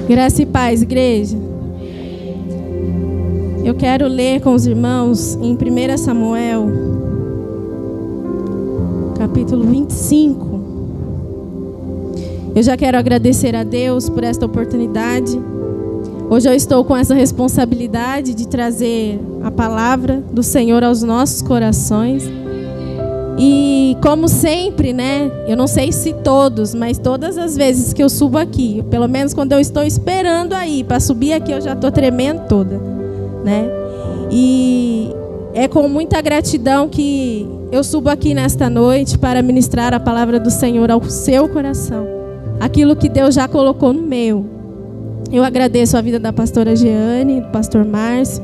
Graça e paz, igreja. Eu quero ler com os irmãos em 1 Samuel, capítulo 25. Eu já quero agradecer a Deus por esta oportunidade. Hoje eu estou com essa responsabilidade de trazer a palavra do Senhor aos nossos corações. E como sempre, né? Eu não sei se todos, mas todas as vezes que eu subo aqui, pelo menos quando eu estou esperando aí para subir aqui, eu já estou tremendo toda, né? E é com muita gratidão que eu subo aqui nesta noite para ministrar a palavra do Senhor ao seu coração. Aquilo que Deus já colocou no meu. Eu agradeço a vida da pastora Jeane, do pastor Márcio.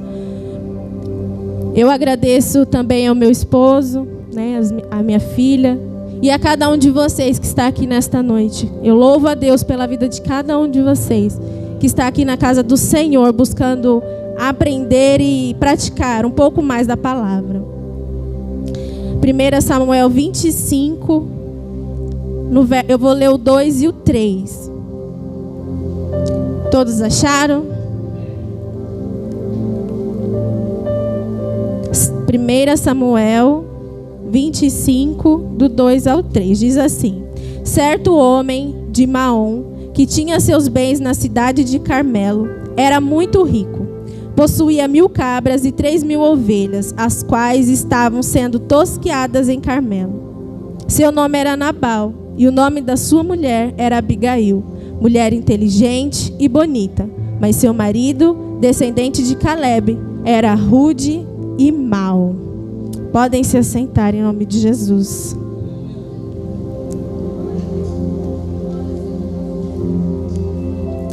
Eu agradeço também ao meu esposo, né, a minha filha, e a cada um de vocês que está aqui nesta noite. Eu louvo a Deus pela vida de cada um de vocês que está aqui na casa do Senhor, buscando aprender e praticar um pouco mais da palavra. 1 Samuel 25, eu vou ler o 2 e o 3. Todos acharam? 1 Samuel 25, do 2 ao 3, diz assim: certo homem de Maom, que tinha seus bens na cidade de Carmelo, era muito rico. Possuía 1000 cabras e 3000 ovelhas, as quais estavam sendo tosqueadas em Carmelo. Seu nome era Nabal, e o nome da sua mulher era Abigail, mulher inteligente e bonita. Mas seu marido, descendente de Caleb, era rude e mau. Podem se assentar em nome de Jesus.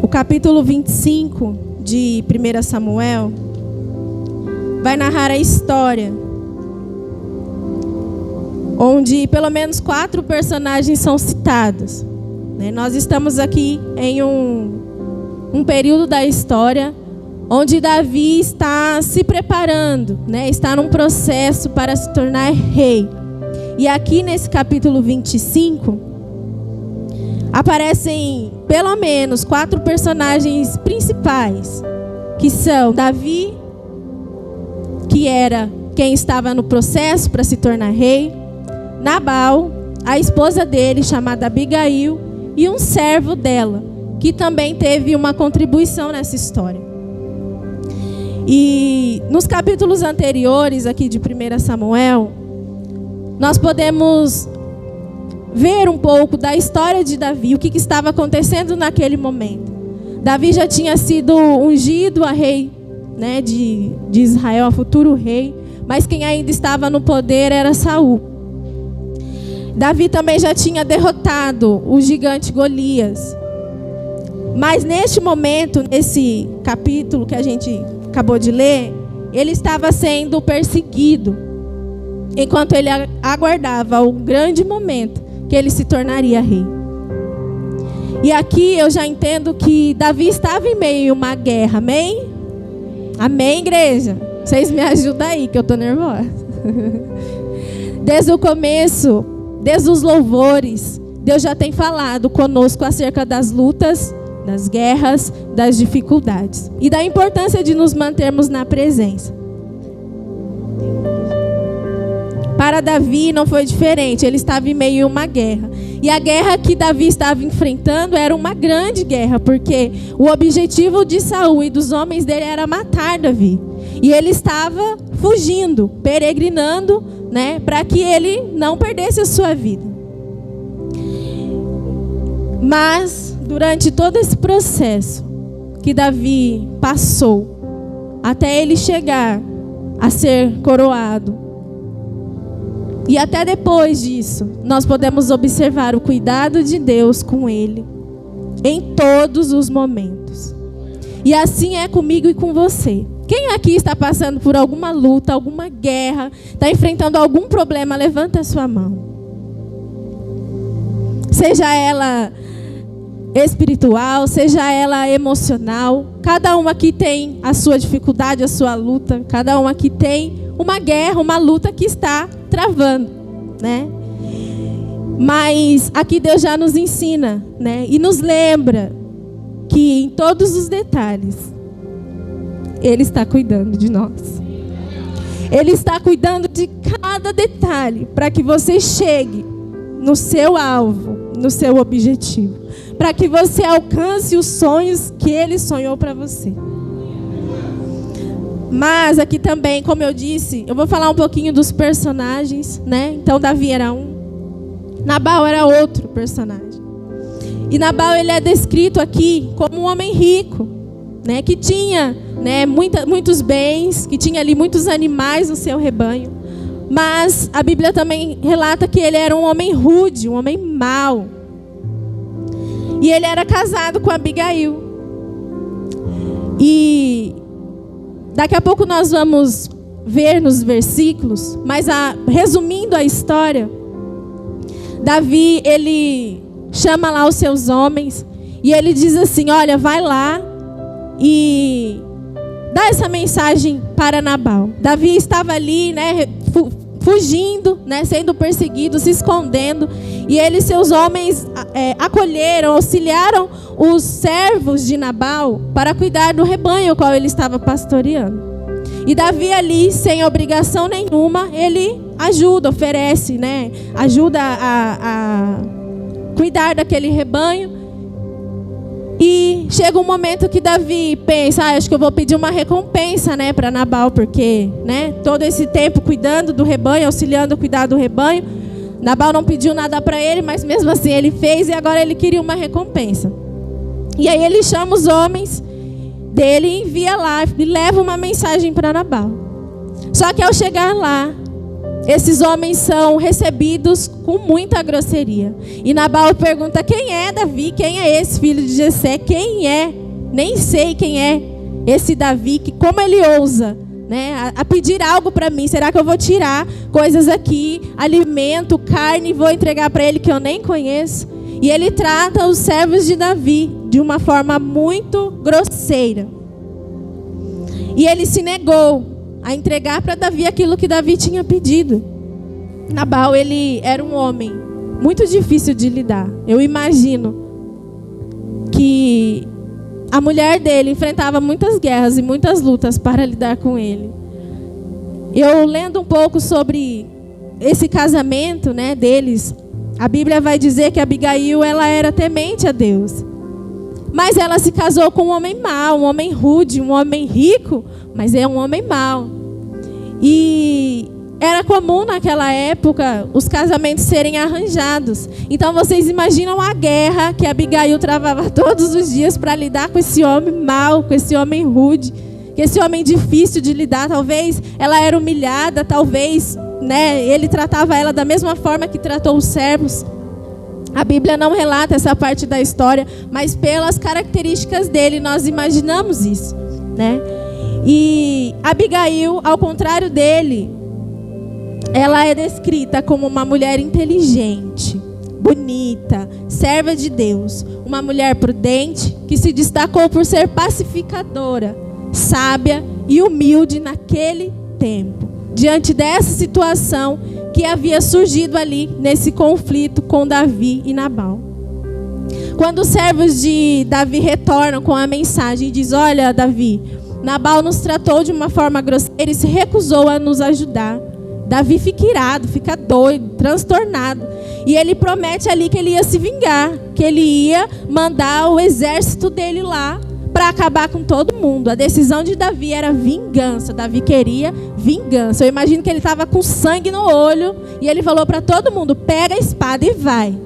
O capítulo 25 de 1 Samuel vai narrar a história onde pelo menos 4 personagens são citados. Nós estamos aqui em um período da história onde Davi está se preparando, está num processo para se tornar rei. E aqui nesse capítulo 25, aparecem pelo menos 4 personagens principais, que são Davi, que era quem estava no processo para se tornar rei, Nabal, a esposa dele, chamada Abigail, e um servo dela, que também teve uma contribuição nessa história. E nos capítulos anteriores aqui de 1 Samuel, nós podemos ver um pouco da história de Davi, o que estava acontecendo naquele momento. Davi já tinha sido ungido a rei, de Israel, a futuro rei, mas quem ainda estava no poder era Saul. Davi também já tinha derrotado o gigante Golias. Mas neste momento, nesse capítulo que a gente acabou de ler, ele estava sendo perseguido, enquanto ele aguardava o grande momento que ele se tornaria rei. E aqui eu já entendo que Davi estava em meio a uma guerra, amém? Amém, igreja? Vocês me ajudam aí, que eu estou nervosa. Desde o começo, desde os louvores, Deus já tem falado conosco acerca das lutas, das guerras, das dificuldades e da importância de nos mantermos na presença. Para Davi não foi diferente, ele estava em meio a uma guerra. E a guerra que Davi estava enfrentando era uma grande guerra, porque o objetivo de Saul e dos homens dele era matar Davi. E ele estava fugindo, peregrinando, para que ele não perdesse a sua vida. Mas durante todo esse processo que Davi passou, até ele chegar a ser coroado, e até depois disso, nós podemos observar o cuidado de Deus com ele, em todos os momentos. E assim é comigo e com você. Quem aqui está passando por alguma luta, alguma guerra, está enfrentando algum problema, levanta a sua mão. Seja ela espiritual, seja ela emocional, cada um aqui tem a sua dificuldade, a sua luta, cada um aqui tem uma guerra, uma luta que está travando, Mas aqui Deus já nos ensina, e nos lembra que que em todos os detalhes, Ele está cuidando de nós. Ele está cuidando de cada detalhe para que você chegue no seu alvo, no seu objetivo, para que você alcance os sonhos que Ele sonhou para você. Mas aqui também, como eu disse, eu vou falar um pouquinho dos personagens, né? Então Davi era um, Nabal era outro personagem. E Nabal, ele é descrito aqui como um homem rico, né? Que tinha, né, muitos bens, que tinha ali muitos animais no seu rebanho. Mas a Bíblia também relata que ele era um homem rude, um homem mau. E ele era casado com Abigail. E daqui a pouco nós vamos ver nos versículos, mas resumindo a história, Davi, ele chama lá os seus homens e ele diz assim: olha, vai lá e dá essa mensagem para Nabal. Davi estava ali, né, fugindo, né, sendo perseguido, se escondendo. E ele e seus homens acolheram, auxiliaram os servos de Nabal para cuidar do rebanho ao qual ele estava pastoreando. E Davi ali, sem obrigação nenhuma, ele ajuda, oferece, né, ajuda a cuidar daquele rebanho. E chega um momento que Davi pensa: acho que eu vou pedir uma recompensa, né, para Nabal, porque, né, todo esse tempo cuidando do rebanho, auxiliando a cuidar do rebanho, Nabal não pediu nada para ele, mas mesmo assim ele fez, e agora ele queria uma recompensa. E aí ele chama os homens dele, envia lá e leva uma mensagem para Nabal. Só que ao chegar lá, esses homens são recebidos com muita grosseria. E Nabal pergunta: quem é Davi? Quem é esse filho de Jessé? Quem é? Nem sei quem é esse Davi, que como ele ousa, né, a pedir algo para mim. Será que eu vou tirar coisas aqui, alimento, carne, e vou entregar para ele que eu nem conheço? E ele trata os servos de Davi de uma forma muito grosseira. E ele se negou a entregar para Davi aquilo que Davi tinha pedido. Nabal, ele era um homem muito difícil de lidar. Eu imagino que a mulher dele enfrentava muitas guerras e muitas lutas para lidar com ele. Eu lendo um pouco sobre esse casamento, né, deles, a Bíblia vai dizer que Abigail, ela era temente a Deus. Mas ela se casou com um homem mau, um homem rude, um homem rico, mas é um homem mau. E era comum naquela época os casamentos serem arranjados. Então vocês imaginam a guerra que Abigail travava todos os dias para lidar com esse homem mau, com esse homem rude, com esse homem difícil de lidar. Talvez ela era humilhada, talvez, né, ele tratava ela da mesma forma que tratou os servos. A Bíblia não relata essa parte da história, mas pelas características dele nós imaginamos isso, né? E Abigail, ao contrário dele, ela é descrita como uma mulher inteligente, bonita, serva de Deus, uma mulher prudente que se destacou por ser pacificadora, sábia e humilde naquele tempo, diante dessa situação que havia surgido ali nesse conflito com Davi e Nabal. Quando os servos de Davi retornam com a mensagem e diz: olha, Davi, Nabal nos tratou de uma forma grosseira e se recusou a nos ajudar. Davi fica irado, fica doido, transtornado. E ele promete ali que ele ia se vingar, que ele ia mandar o exército dele lá para acabar com todo mundo. A decisão de Davi era vingança. Davi queria vingança. Eu imagino que ele estava com sangue no olho e ele falou para todo mundo: pega a espada e vai.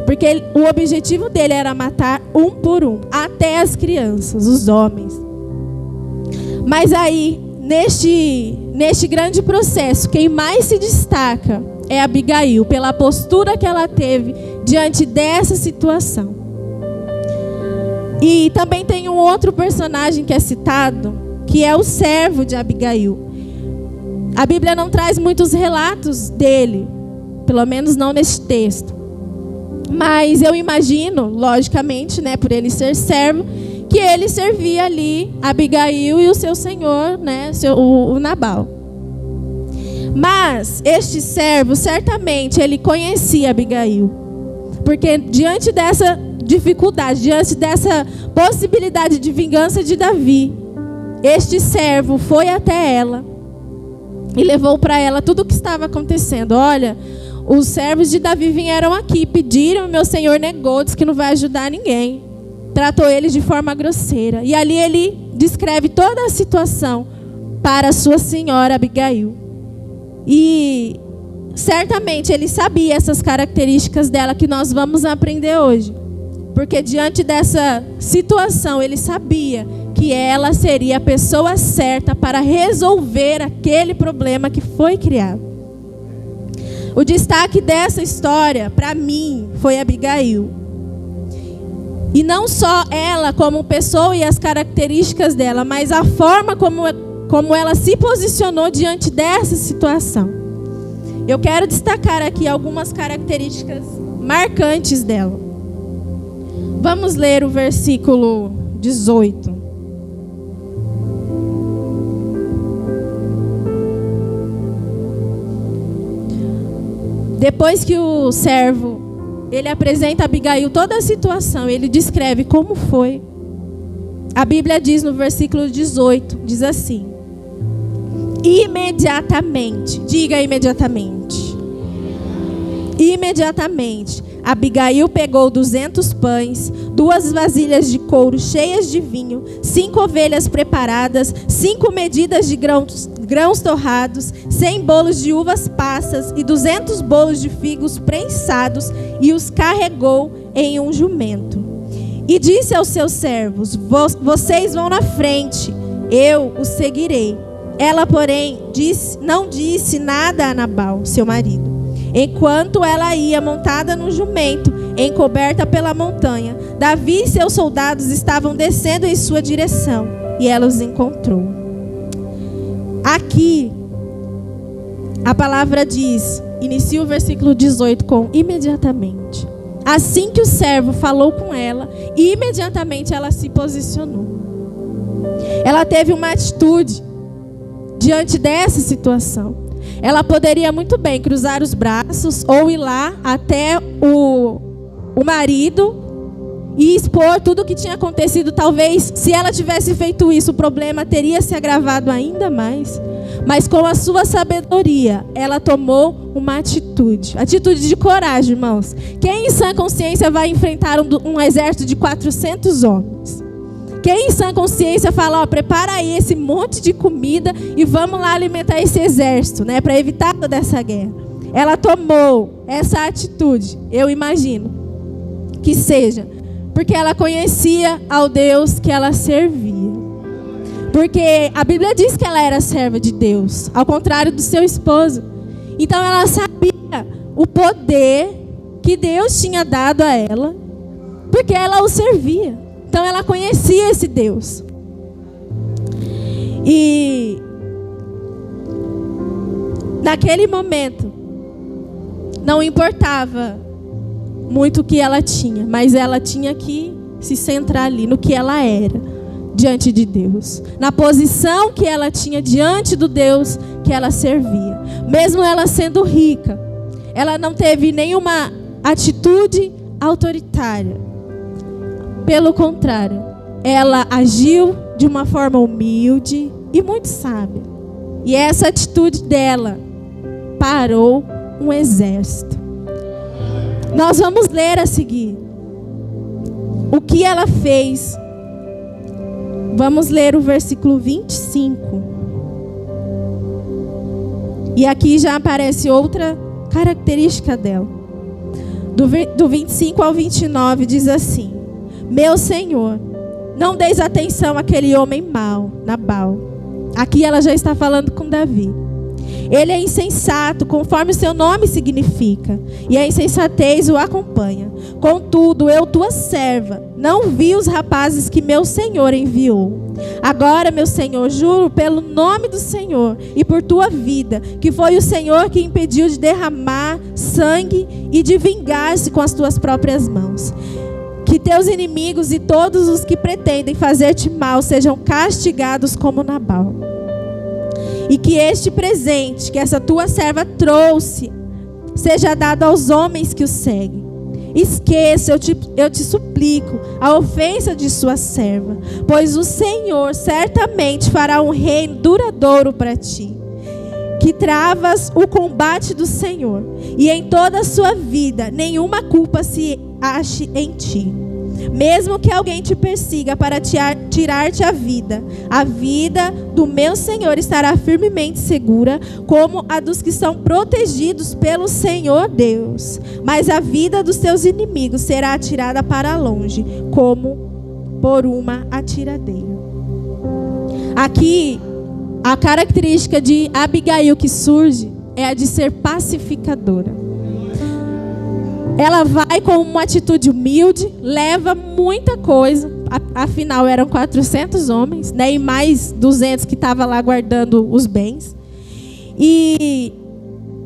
Porque o objetivo dele era matar um por um, até as crianças, os homens. Mas aí, neste grande processo, quem mais se destaca é Abigail, pela postura que ela teve diante dessa situação. E também tem um outro personagem que é citado, que é o servo de Abigail. A Bíblia não traz muitos relatos dele, pelo menos não neste texto. Mas eu imagino, logicamente, né, por ele ser servo, que ele servia ali Abigail e o seu senhor, né, o Nabal. Mas este servo, certamente, ele conhecia Abigail. Porque diante dessa dificuldade, diante dessa possibilidade de vingança de Davi, este servo foi até ela e levou para ela tudo o que estava acontecendo. Olha, os servos de Davi vieram aqui, pediram, meu senhor negou, disse que não vai ajudar ninguém. Tratou eles de forma grosseira. E ali ele descreve toda a situação para a sua senhora Abigail. E certamente ele sabia essas características dela que nós vamos aprender hoje. Porque diante dessa situação ele sabia que ela seria a pessoa certa para resolver aquele problema que foi criado. O destaque dessa história, para mim, foi Abigail. E não só ela como pessoa e as características dela, mas a forma como ela se posicionou diante dessa situação. Eu quero destacar aqui algumas características marcantes dela. Vamos ler o versículo 18. Depois que o servo, ele apresenta a Abigail toda a situação, ele descreve como foi. A Bíblia diz no versículo 18, diz assim: imediatamente, diga imediatamente. Imediatamente, Abigail pegou 200 pães, 2 vasilhas de couro cheias de vinho, 5 ovelhas preparadas, 5 medidas de grãos torrados, 100 bolos de uvas passas e 200 bolos de figos prensados, e os carregou em um jumento. E disse aos seus servos: vocês vão na frente, eu os seguirei. Ela, porém, não disse nada a Nabal, seu marido. Enquanto ela ia montada no jumento, encoberta pela montanha, Davi e seus soldados estavam descendo em sua direção, e ela os encontrou. Aqui, a palavra diz, inicia o versículo 18 com imediatamente. Assim que o servo falou com ela, imediatamente ela se posicionou. Ela teve uma atitude diante dessa situação. Ela poderia muito bem cruzar os braços ou ir lá até o marido e expor tudo o que tinha acontecido. Talvez, se ela tivesse feito isso, o problema teria se agravado ainda mais. Mas com a sua sabedoria, ela tomou uma atitude de coragem, irmãos. Quem em sã consciência vai enfrentar um exército de 400 homens? Quem em sã consciência fala, prepara aí esse monte de comida e vamos lá alimentar esse exército, né, para evitar toda essa guerra. Ela tomou essa atitude, eu imagino que seja porque ela conhecia ao Deus que ela servia. Porque a Bíblia diz que ela era serva de Deus, ao contrário do seu esposo. Então ela sabia o poder que Deus tinha dado a ela, porque ela o servia. Então ela conhecia esse Deus. E naquele momento não importava muito o que ela tinha, mas ela tinha que se centrar ali no que ela era diante de Deus, na posição que ela tinha diante do Deus que ela servia. Mesmo ela sendo rica, ela não teve nenhuma atitude autoritária. Pelo contrário, ela agiu de uma forma humilde e muito sábia. E essa atitude dela parou um exército. Nós vamos ler a seguir o que ela fez. Vamos ler o versículo 25. E aqui já aparece outra característica dela. Do 25 ao 29 diz assim: meu senhor, não deis atenção àquele homem mau, Nabal. Aqui ela já está falando com Davi. Ele é insensato, conforme o seu nome significa, e a insensatez o acompanha. Contudo, eu, tua serva, não vi os rapazes que meu senhor enviou. Agora, meu senhor, juro pelo nome do Senhor e por tua vida, que foi o Senhor que impediu de derramar sangue e de vingar-se com as tuas próprias mãos. Que teus inimigos e todos os que pretendem fazer-te mal sejam castigados como Nabal. E que este presente que essa tua serva trouxe seja dado aos homens que o seguem. esqueça, eu te suplico, a ofensa de sua serva, pois o Senhor certamente fará um reino duradouro para ti, que travas o combate do Senhor, e em toda a sua vida nenhuma culpa se ache em ti. Mesmo que alguém te persiga para tirar-te a vida do meu Senhor estará firmemente segura, como a dos que são protegidos pelo Senhor Deus. Mas a vida dos teus inimigos será atirada para longe, como por uma atiradeira. Aqui, a característica de Abigail que surge é a de ser pacificadora. Ela vai com uma atitude humilde, leva muita coisa, afinal eram 400 homens, né, e mais 200 que estavam lá guardando os bens. E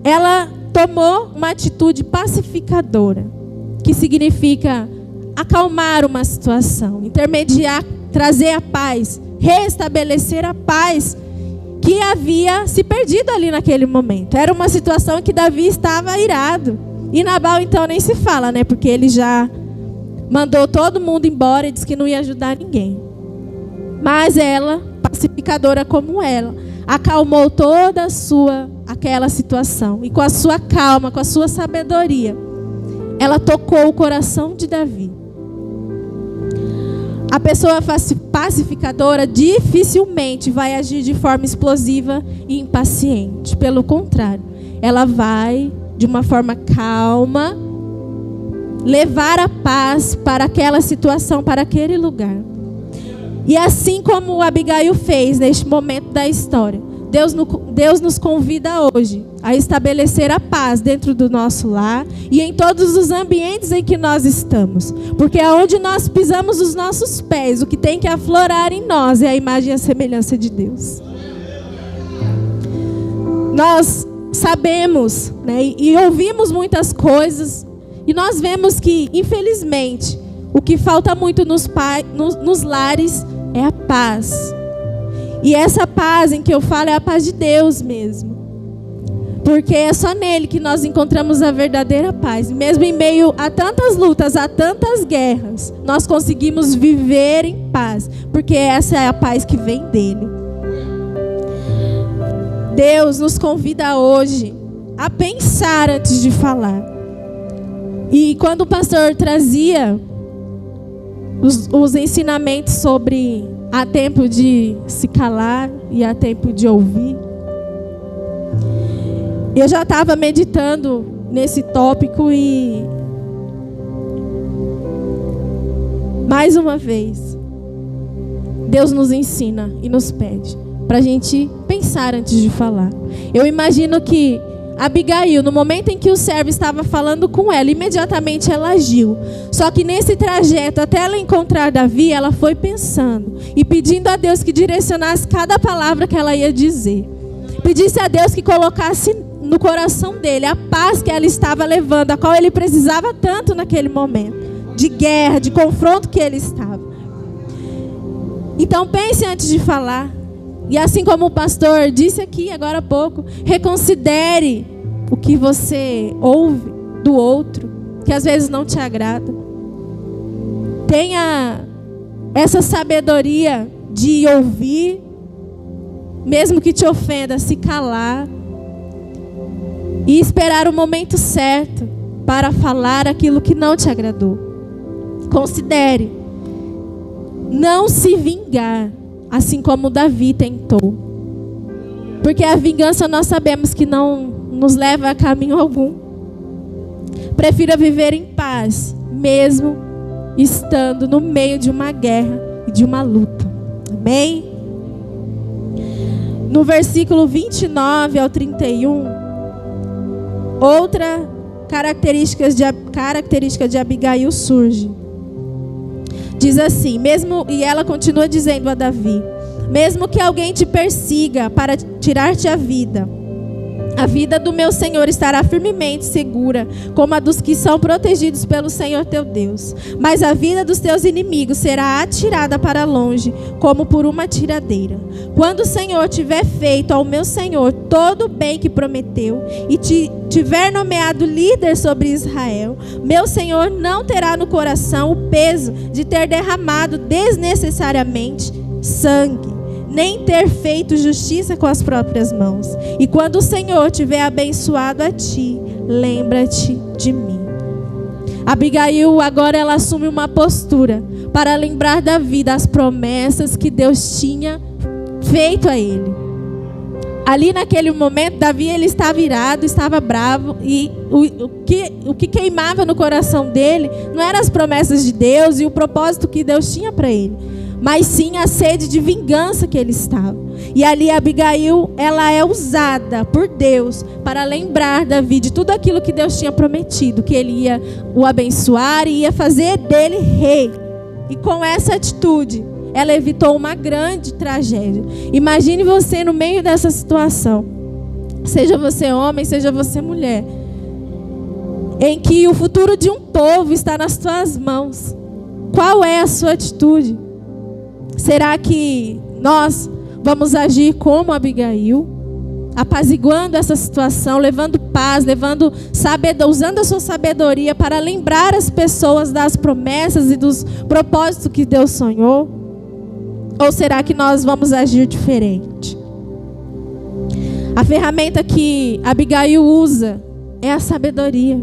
ela tomou uma atitude pacificadora, que significa acalmar uma situação, intermediar, trazer a paz, restabelecer a paz que havia se perdido ali naquele momento. Era uma situação que Davi estava irado. E Nabal então nem se fala, né? Porque ele já mandou todo mundo embora e disse que não ia ajudar ninguém. Mas ela, pacificadora como ela, acalmou toda aquela situação. E com a sua calma, com a sua sabedoria, ela tocou o coração de Davi. A pessoa pacificadora dificilmente vai agir de forma explosiva e impaciente. Pelo contrário, ela vai de uma forma calma levar a paz para aquela situação, para aquele lugar. E assim como Abigail fez neste momento da história, Deus nos convida hoje a estabelecer a paz dentro do nosso lar e em todos os ambientes em que nós estamos. Porque aonde nós pisamos os nossos pés, o que tem que aflorar em nós é a imagem e a semelhança de Deus. Nós sabemos, né, e ouvimos muitas coisas, e nós vemos que, infelizmente, o que falta muito nos lares é a paz. E essa paz em que eu falo é a paz de Deus mesmo. Porque é só nele que nós encontramos a verdadeira paz. Mesmo em meio a tantas lutas, a tantas guerras, nós conseguimos viver em paz. Porque essa é a paz que vem dele. Deus nos convida hoje a pensar antes de falar. E quando o pastor trazia os ensinamentos sobre há tempo de se calar e há tempo de ouvir, eu já estava meditando nesse tópico e mais uma vez Deus nos ensina e nos pede para a gente pensar antes de falar. Eu imagino que Abigail, no momento em que o servo estava falando com ela, imediatamente ela agiu. Só que nesse trajeto, até ela encontrar Davi, ela foi pensando e pedindo a Deus que direcionasse cada palavra que ela ia dizer. Pedisse a Deus que colocasse no coração dele a paz que ela estava levando, a qual ele precisava tanto naquele momento, de guerra, de confronto que ele estava. Então pense antes de falar. E assim como o pastor disse aqui agora há pouco, reconsidere o que você ouve do outro, que às vezes não te agrada. Tenha essa sabedoria de ouvir, mesmo que te ofenda, se calar e esperar o momento certo para falar aquilo que não te agradou. Considere não se vingar, assim como Davi tentou. Porque a vingança nós sabemos que não nos leva a caminho algum. Prefira viver em paz, mesmo estando no meio de uma guerra e de uma luta. Amém? No versículo 29 ao 31, outra característica de Abigail surge. Diz assim, e ela continua dizendo a Davi: mesmo que alguém te persiga para tirar-te a vida A vida do meu Senhor estará firmemente segura, como a dos que são protegidos pelo Senhor teu Deus. Mas a vida dos teus inimigos será atirada para longe, como por uma tiradeira. Quando o Senhor tiver feito ao meu Senhor todo o bem que prometeu, e tiver nomeado líder sobre Israel, meu Senhor não terá no coração o peso de ter derramado desnecessariamente sangue, nem ter feito justiça com as próprias mãos. E quando o Senhor tiver abençoado a ti, lembra-te de mim. Abigail agora ela assume uma postura para lembrar Davi das promessas que Deus tinha feito a ele. Ali naquele momento, Davi ele estava irado, estava bravo, e o que queimava no coração dele não eram as promessas de Deus e o propósito que Deus tinha para ele, mas sim a sede de vingança que ele estava. E ali Abigail, ela é usada por Deus para lembrar Davi de tudo aquilo que Deus tinha prometido, que ele ia o abençoar e ia fazer dele rei. E com essa atitude, ela evitou uma grande tragédia. Imagine você no meio dessa situação, seja você homem, seja você mulher, em que o futuro de um povo está nas tuas mãos. Qual é a sua atitude? Será que nós vamos agir como Abigail, apaziguando essa situação, levando paz, usando a sua sabedoria para lembrar as pessoas das promessas e dos propósitos que Deus sonhou? Ou será que nós vamos agir diferente? A ferramenta que Abigail usa é a sabedoria.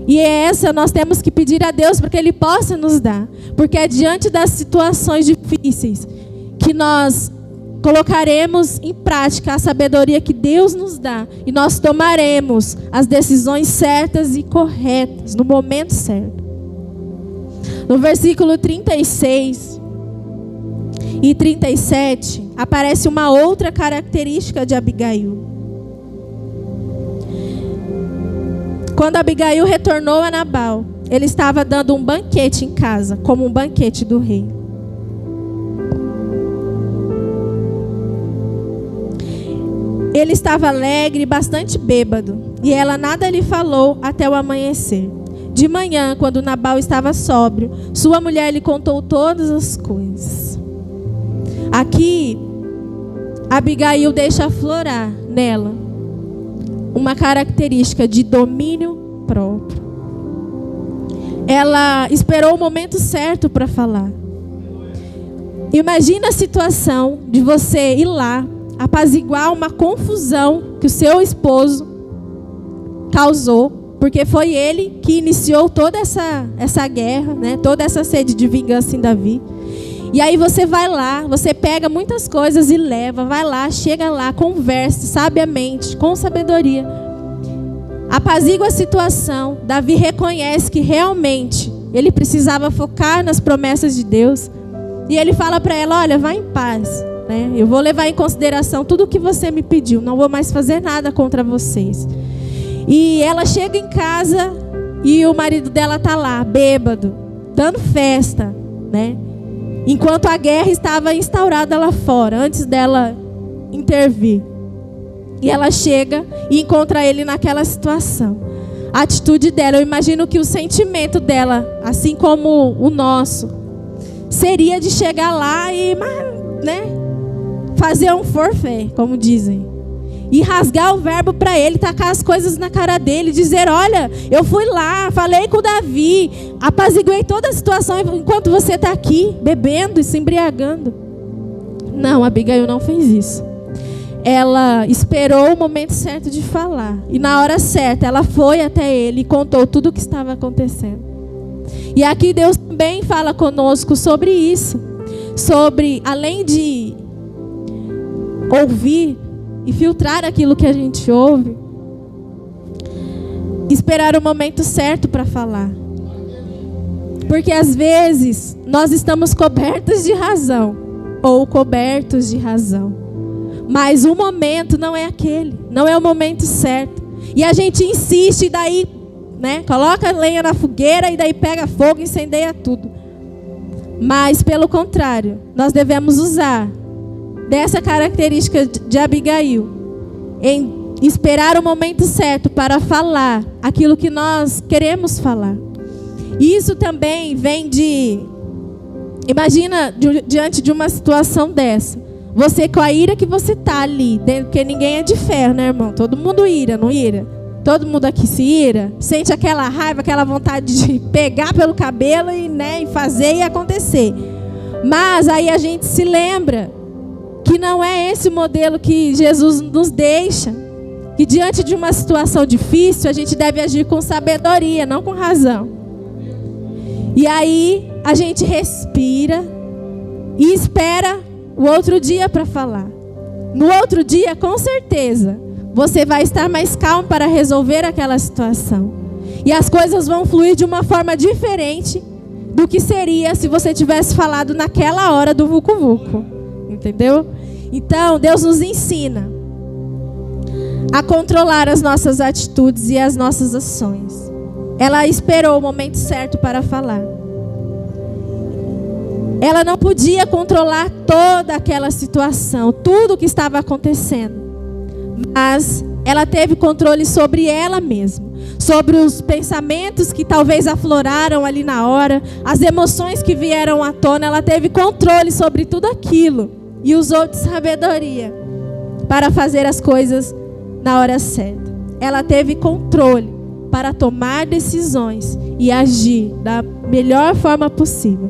E essa nós temos que pedir a Deus para que Ele possa nos dar. Porque é diante das situações difíceis que nós colocaremos em prática a sabedoria que Deus nos dá. E nós tomaremos as decisões certas e corretas, no momento certo. No versículo 36 e 37, aparece uma outra característica de Abigail. Quando Abigail retornou a Nabal, ele estava dando um banquete em casa, como um banquete do rei. Ele estava alegre e bastante bêbado, e ela nada lhe falou até o amanhecer. De manhã, quando Nabal estava sóbrio, sua mulher lhe contou todas as coisas. Aqui, Abigail deixa aflorar nela uma característica de domínio próprio. Ela esperou o momento certo para falar. Imagina a situação de você ir lá, apaziguar uma confusão que o seu esposo causou, porque foi ele que iniciou toda essa guerra, né? Toda essa sede de vingança em Davi. E aí você vai lá, você pega muitas coisas e leva, vai lá, chega lá, conversa sabiamente, com sabedoria. Apazigua a situação. Davi reconhece que realmente ele precisava focar nas promessas de Deus. E ele fala para ela, olha, vai em paz, né? Eu vou levar em consideração tudo o que você me pediu, não vou mais fazer nada contra vocês. E ela chega em casa e o marido dela está lá, bêbado, dando festa, né? Enquanto a guerra estava instaurada lá fora, antes dela intervir. E ela chega e encontra ele naquela situação. A atitude dela, eu imagino que o sentimento dela, assim como o nosso, seria de chegar lá e, né, fazer um forfé, como dizem. E rasgar o verbo para ele, tacar as coisas na cara dele, dizer, olha, eu fui lá, falei com o Davi, apaziguei toda a situação enquanto você está aqui, bebendo e se embriagando. Não, Abigail não fez isso. Ela esperou o momento certo de falar. E na hora certa, ela foi até ele e contou tudo o que estava acontecendo. E aqui Deus também fala conosco sobre isso. Sobre, além de ouvir e filtrar aquilo que a gente ouve, esperar o momento certo para falar. Porque às vezes nós estamos cobertas de razão ou cobertos de razão, mas o momento não é aquele, não é o momento certo. E a gente insiste, e daí, né, coloca a lenha na fogueira e daí pega fogo e incendeia tudo. Mas pelo contrário, nós devemos usar dessa característica de Abigail, em esperar o momento certo para falar aquilo que nós queremos falar. E isso também vem de... Imagina diante de uma situação dessa. Você com a ira que você tá ali, porque ninguém é de ferro, né, irmão? Todo mundo ira, não ira? Todo mundo aqui se ira, sente aquela raiva, aquela vontade de pegar pelo cabelo e, né, e fazer e acontecer. Mas aí a gente se lembra que não é esse o modelo que Jesus nos deixa. Que diante de uma situação difícil, a gente deve agir com sabedoria, não com razão. E aí a gente respira e espera o outro dia para falar. No outro dia, com certeza, você vai estar mais calmo para resolver aquela situação. E as coisas vão fluir de uma forma diferente do que seria se você tivesse falado naquela hora do vucu-vucu. Entendeu? Então, Deus nos ensina a controlar as nossas atitudes e as nossas ações. Ela esperou o momento certo para falar. Ela não podia controlar toda aquela situação, tudo o que estava acontecendo. Mas ela teve controle sobre ela mesma, sobre os pensamentos que talvez afloraram ali na hora, as emoções que vieram à tona. Ela teve controle sobre tudo aquilo e usou de sabedoria para fazer as coisas na hora certa. Ela teve controle para tomar decisões e agir da melhor forma possível.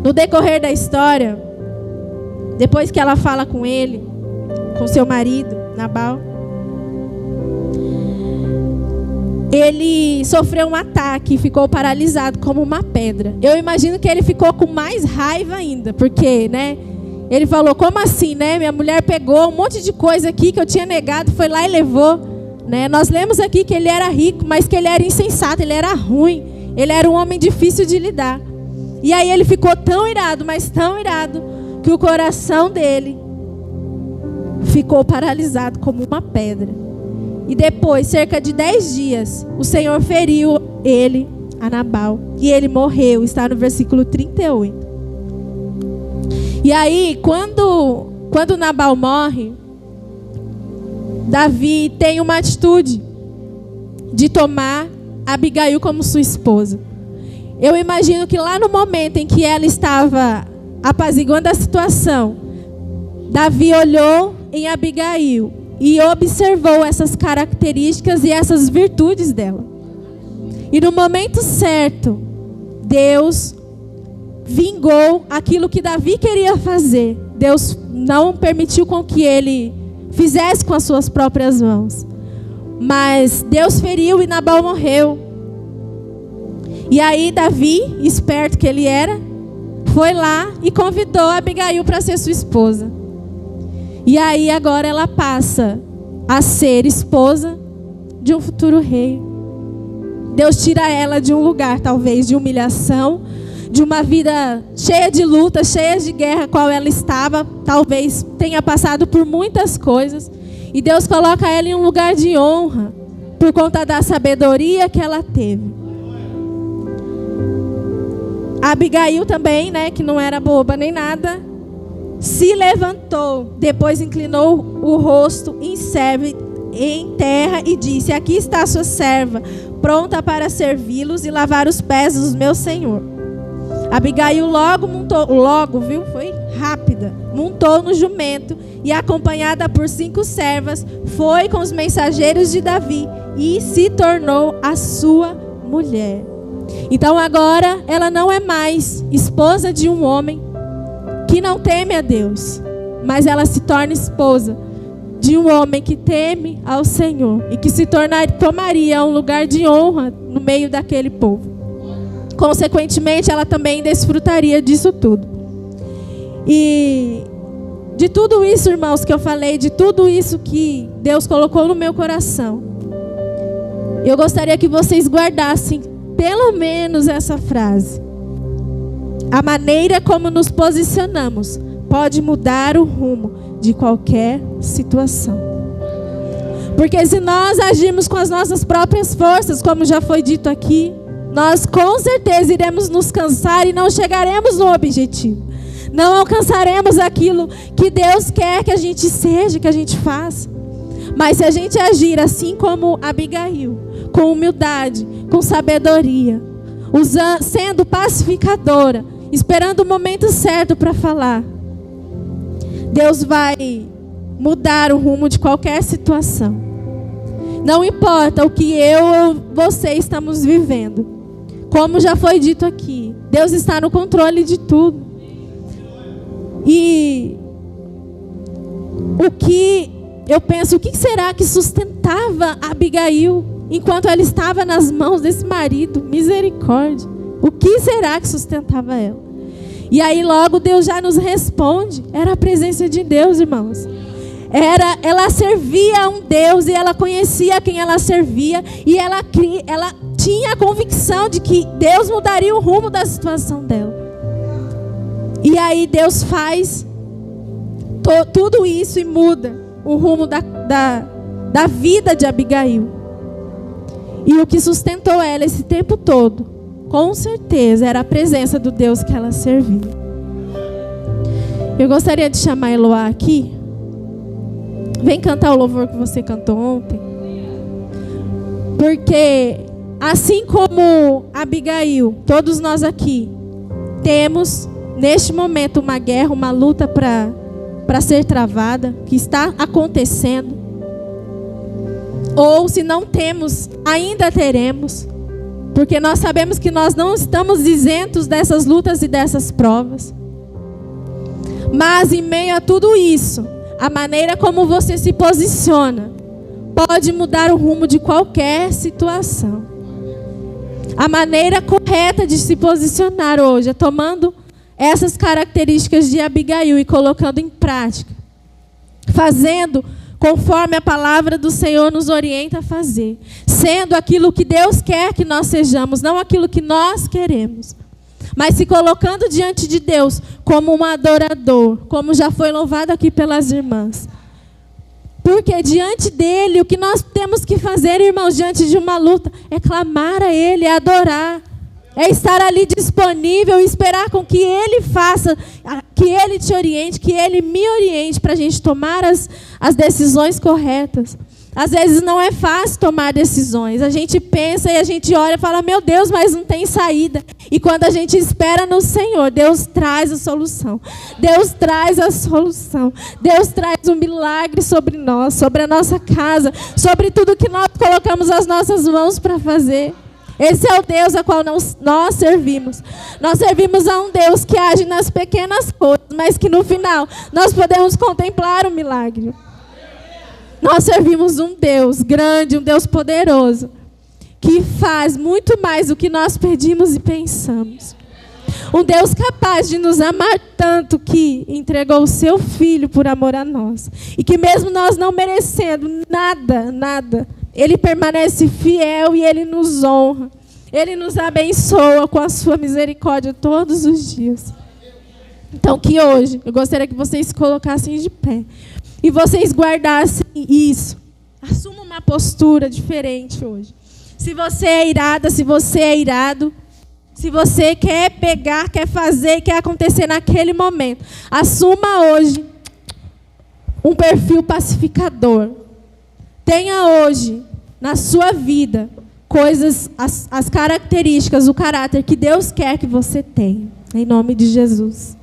No decorrer da história, depois que ela fala com ele, com seu marido, Nabal, ele sofreu um ataque e ficou paralisado como uma pedra. Eu imagino que ele ficou com mais raiva ainda, porque, né, ele falou, como assim, né? Minha mulher pegou um monte de coisa aqui que eu tinha negado, foi lá e levou, né? Nós lemos aqui que ele era rico, mas que ele era insensato, ele era ruim, ele era um homem difícil de lidar. E aí ele ficou tão irado, mas tão irado, que o coração dele ficou paralisado como uma pedra. E depois, cerca de 10 dias, o Senhor feriu ele, a Nabal, e ele morreu. Está no versículo 38. E aí, quando Nabal morre, Davi tem uma atitude de tomar Abigail como sua esposa. Eu imagino que lá no momento em que ela estava apaziguando a situação, Davi olhou em Abigail e observou essas características e essas virtudes dela. E no momento certo, Deus vingou aquilo que Davi queria fazer. Deus não permitiu com que ele fizesse com as suas próprias mãos. Mas Deus feriu e Nabal morreu. E aí Davi, esperto que ele era, foi lá e convidou Abigail para ser sua esposa. E aí agora ela passa a ser esposa de um futuro rei. Deus tira ela de um lugar talvez de humilhação, de uma vida cheia de luta, cheia de guerra, qual ela estava, talvez tenha passado por muitas coisas. E Deus coloca ela em um lugar de honra, por conta da sabedoria que ela teve. A Abigail também, né, que não era boba nem nada, se levantou, depois inclinou o rosto em terra e disse: aqui está a sua serva, pronta para servi-los e lavar os pés do meu senhor. Abigail foi rápida, montou no jumento e, acompanhada por 5 servas, foi com os mensageiros de Davi e se tornou a sua mulher. Então agora ela não é mais esposa de um homem que não teme a Deus, mas ela se torna esposa de um homem que teme ao Senhor e que tomaria um lugar de honra no meio daquele povo. Consequentemente, ela também desfrutaria disso tudo. E de tudo isso, irmãos, que eu falei, de tudo isso que Deus colocou no meu coração, eu gostaria que vocês guardassem pelo menos essa frase: a maneira como nos posicionamos pode mudar o rumo de qualquer situação. Porque se nós agirmos com as nossas próprias forças, como já foi dito aqui, nós com certeza iremos nos cansar e não chegaremos no objetivo. Não alcançaremos aquilo que Deus quer que a gente seja, que a gente faça. Mas se a gente agir assim como Abigail, com humildade, com sabedoria, sendo pacificadora, esperando o momento certo para falar, Deus vai mudar o rumo de qualquer situação. Não importa o que eu ou você estamos vivendo. Como já foi dito aqui, Deus está no controle de tudo. E o que eu penso, o que será que sustentava Abigail enquanto ela estava nas mãos desse marido? Misericórdia. O que será que sustentava ela? E aí logo Deus já nos responde. Era a presença de Deus, irmãos. Ela servia a um Deus e ela conhecia quem ela servia. E ela tinha a convicção de que Deus mudaria o rumo da situação dela. E aí Deus faz tudo isso e muda o rumo da vida de Abigail. E o que sustentou ela esse tempo todo, com certeza, era a presença do Deus que ela servia. Eu gostaria de chamar a Eloá aqui. Vem cantar o louvor que você cantou ontem. Porque, assim como Abigail, todos nós aqui temos, neste momento, uma guerra, uma luta para ser travada, que está acontecendo. Ou se não temos, ainda teremos. Porque nós sabemos que nós não estamos isentos dessas lutas e dessas provas. Mas em meio a tudo isso, a maneira como você se posiciona pode mudar o rumo de qualquer situação. A maneira correta de se posicionar hoje é tomando essas características de Abigail e colocando em prática. Fazendo conforme a palavra do Senhor nos orienta a fazer. Sendo aquilo que Deus quer que nós sejamos, não aquilo que nós queremos. Mas se colocando diante de Deus como um adorador, como já foi louvado aqui pelas irmãs. Porque diante dele, o que nós temos que fazer, irmãos, diante de uma luta, é clamar a Ele, é adorar. É estar ali disponível e esperar com que Ele faça, que Ele te oriente, que Ele me oriente para a gente tomar as decisões corretas. Às vezes não é fácil tomar decisões. A gente pensa e a gente olha e fala, meu Deus, mas não tem saída. E quando a gente espera no Senhor, Deus traz a solução. Deus traz a solução. Deus traz um milagre sobre nós, sobre a nossa casa, sobre tudo que nós colocamos as nossas mãos para fazer. Esse é o Deus a qual nós servimos. Nós servimos a um Deus que age nas pequenas coisas, mas que no final nós podemos contemplar o milagre. Nós servimos um Deus grande, um Deus poderoso, que faz muito mais do que nós pedimos e pensamos. Um Deus capaz de nos amar tanto que entregou o seu Filho por amor a nós. E que mesmo nós não merecendo nada, Ele permanece fiel e Ele nos honra. Ele nos abençoa com a sua misericórdia todos os dias. Então que hoje, eu gostaria que vocês se colocassem de pé. E vocês guardassem isso. Assuma uma postura diferente hoje. Se você é irada, se você é irado, se você quer pegar, quer fazer, quer acontecer naquele momento, assuma hoje um perfil pacificador. Tenha hoje, na sua vida, coisas, as características, o caráter que Deus quer que você tenha. Em nome de Jesus.